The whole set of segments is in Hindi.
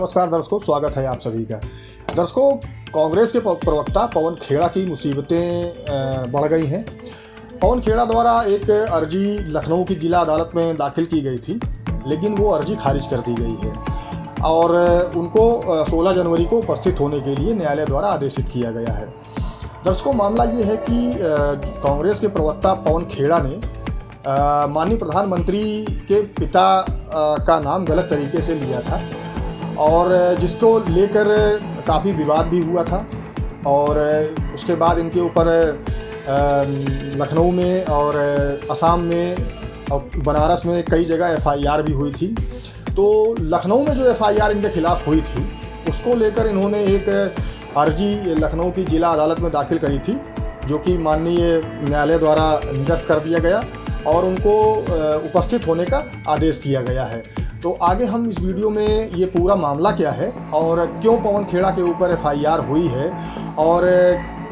नमस्कार दर्शकों, स्वागत है आप सभी का। दर्शकों, कांग्रेस के प्रवक्ता पवन खेड़ा की मुसीबतें बढ़ गई हैं। पवन खेड़ा द्वारा एक अर्जी लखनऊ की जिला अदालत में दाखिल की गई थी, लेकिन वो अर्जी खारिज कर दी गई है और उनको 16 जनवरी को उपस्थित होने के लिए न्यायालय द्वारा आदेशित किया गया है। दर्शकों, मामला ये है कि कांग्रेस के प्रवक्ता पवन खेड़ा ने माननीय प्रधानमंत्री के पिता का नाम गलत तरीके से लिया था और जिसको लेकर काफ़ी विवाद भी हुआ था। और उसके बाद इनके ऊपर लखनऊ में और असम में और बनारस में कई जगह FIR भी हुई थी। तो लखनऊ में जो FIR इनके खिलाफ़ हुई थी, उसको लेकर इन्होंने एक अर्जी लखनऊ की जिला अदालत में दाखिल करी थी, जो कि माननीय न्यायालय द्वारा निरस्त कर दिया गया और उनको उपस्थित होने का आदेश किया गया है। तो आगे हम इस वीडियो में ये पूरा मामला क्या है और क्यों पवन खेड़ा के ऊपर FIR हुई है और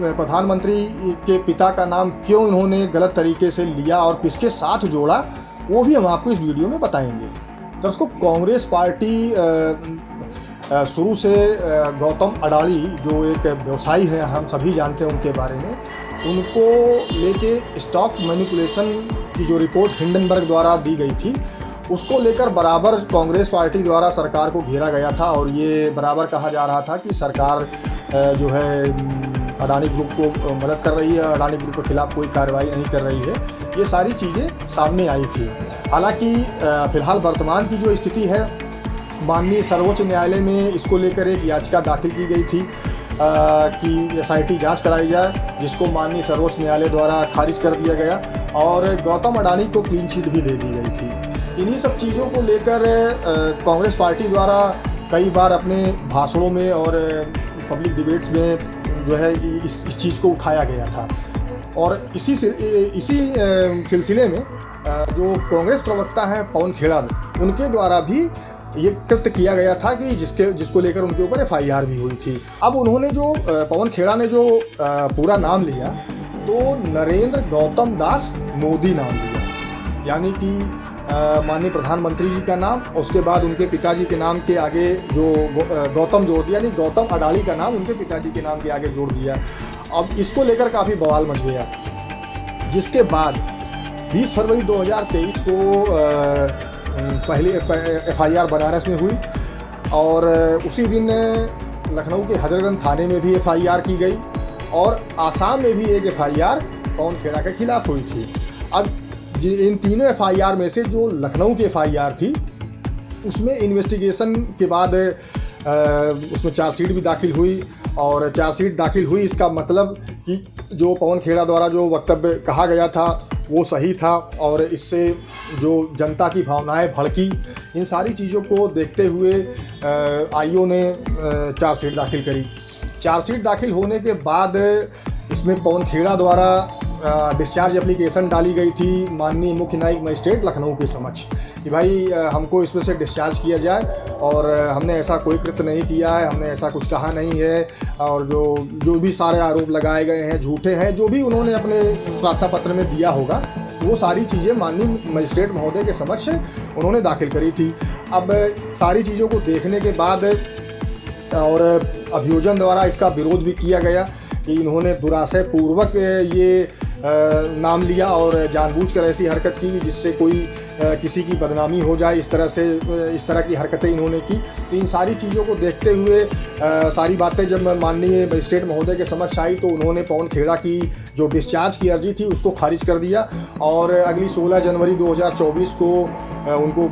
प्रधानमंत्री के पिता का नाम क्यों इन्होंने गलत तरीके से लिया और किसके साथ जोड़ा, वो भी हम आपको इस वीडियो में बताएंगे। दर्शकों, कांग्रेस पार्टी शुरू से गौतम अडानी जो एक व्यवसायी हैं, हम सभी जानते हैं उनके बारे में, उनको लेके स्टॉक मैनिपुलेशन की जो रिपोर्ट हिंडनबर्ग द्वारा दी गई थी, उसको लेकर बराबर कांग्रेस पार्टी द्वारा सरकार को घेरा गया था और ये बराबर कहा जा रहा था कि सरकार जो है अडानी ग्रुप को मदद कर रही है, अडानी ग्रुप के खिलाफ कोई कार्रवाई नहीं कर रही है। ये सारी चीज़ें सामने आई थी। हालांकि फ़िलहाल वर्तमान की जो स्थिति है, माननीय सर्वोच्च न्यायालय में इसको लेकर एक याचिका दाखिल की गई थी कि SIT जांच कराई जाए, जिसको माननीय सर्वोच्च न्यायालय द्वारा खारिज कर दिया गया और गौतम अडानी को क्लीन चिट भी दे दी गई थी। इन्हीं सब चीज़ों को लेकर कांग्रेस पार्टी द्वारा कई बार अपने भाषणों में और पब्लिक डिबेट्स में जो है इस चीज़ को उठाया गया था। और इसी सिलसिले में जो कांग्रेस प्रवक्ता हैं पवन खेड़ा, उनके द्वारा भी ये कृत्य किया गया था कि जिसको लेकर उनके ऊपर FIR भी हुई थी। अब उन्होंने जो पवन खेड़ा ने जो पूरा नाम लिया, तो नरेंद्र गौतम दास मोदी नाम लिया, यानी कि माननीय प्रधानमंत्री जी का नाम, उसके बाद उनके पिताजी के नाम के आगे जो गौतम जोड़ दिया, यानी गौतम अडानी का नाम उनके पिताजी के नाम के आगे जोड़ दिया। अब इसको लेकर काफ़ी बवाल मच गया, जिसके बाद 20 फरवरी 2023 को पहले FIR बनारस में हुई और उसी दिन लखनऊ के हजरतगंज थाने में भी FIR की गई और आसाम में भी एक FIR पवन खेड़ा के खिलाफ हुई थी। अब इन तीनों FIR में से जो लखनऊ की FIR थी, उसमें इन्वेस्टिगेशन के बाद उसमें चार्जशीट भी दाखिल हुई और चार्जशीट दाखिल हुई, इसका मतलब कि जो पवन खेड़ा द्वारा जो वक्तव्य कहा गया था वो सही था और इससे जो जनता की भावनाएं भड़की, इन सारी चीज़ों को देखते हुए IO ने चार्जशीट दाखिल करी। चार्जशीट दाखिल होने के बाद इसमें पवन खेड़ा द्वारा डिस्चार्ज एप्लीकेशन डाली गई थी माननीय मुख्य न्यायिक मजिस्ट्रेट लखनऊ के समक्ष कि भाई हमको इसमें से डिस्चार्ज किया जाए और हमने ऐसा कोई कृत्य नहीं किया है, हमने ऐसा कुछ कहा नहीं है और जो भी सारे आरोप लगाए गए हैं झूठे हैं, जो भी उन्होंने अपने प्रार्थना पत्र में दिया होगा, वो सारी चीज़ें माननीय मजिस्ट्रेट महोदय के समक्ष उन्होंने दाखिल करी थी। अब सारी चीज़ों को देखने के बाद और अभियोजन द्वारा इसका विरोध भी किया गया कि इन्होंने दुराशय पूर्वक ये नाम लिया और जानबूझकर ऐसी हरकत की जिससे कोई किसी की बदनामी हो जाए, इस तरह की हरकतें इन्होंने की। तो इन सारी चीज़ों को देखते हुए सारी बातें जब माननीय मजिस्ट्रेट महोदय के समक्ष आई, तो उन्होंने पवन खेड़ा की जो डिस्चार्ज की अर्जी थी उसको खारिज कर दिया और अगली 16 जनवरी 2024 को उनको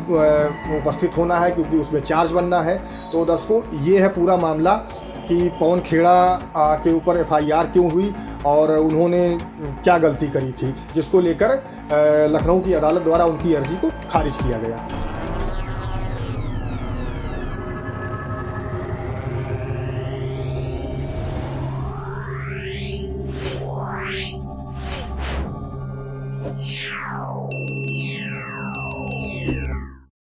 उपस्थित होना है, क्योंकि उसमें चार्ज बनना है। तो दर्शकों, ये है पूरा मामला कि पवन खेड़ा के ऊपर FIR क्यों हुई और उन्होंने क्या गलती करी थी, जिसको लेकर लखनऊ की अदालत द्वारा उनकी अर्जी को खारिज किया गया।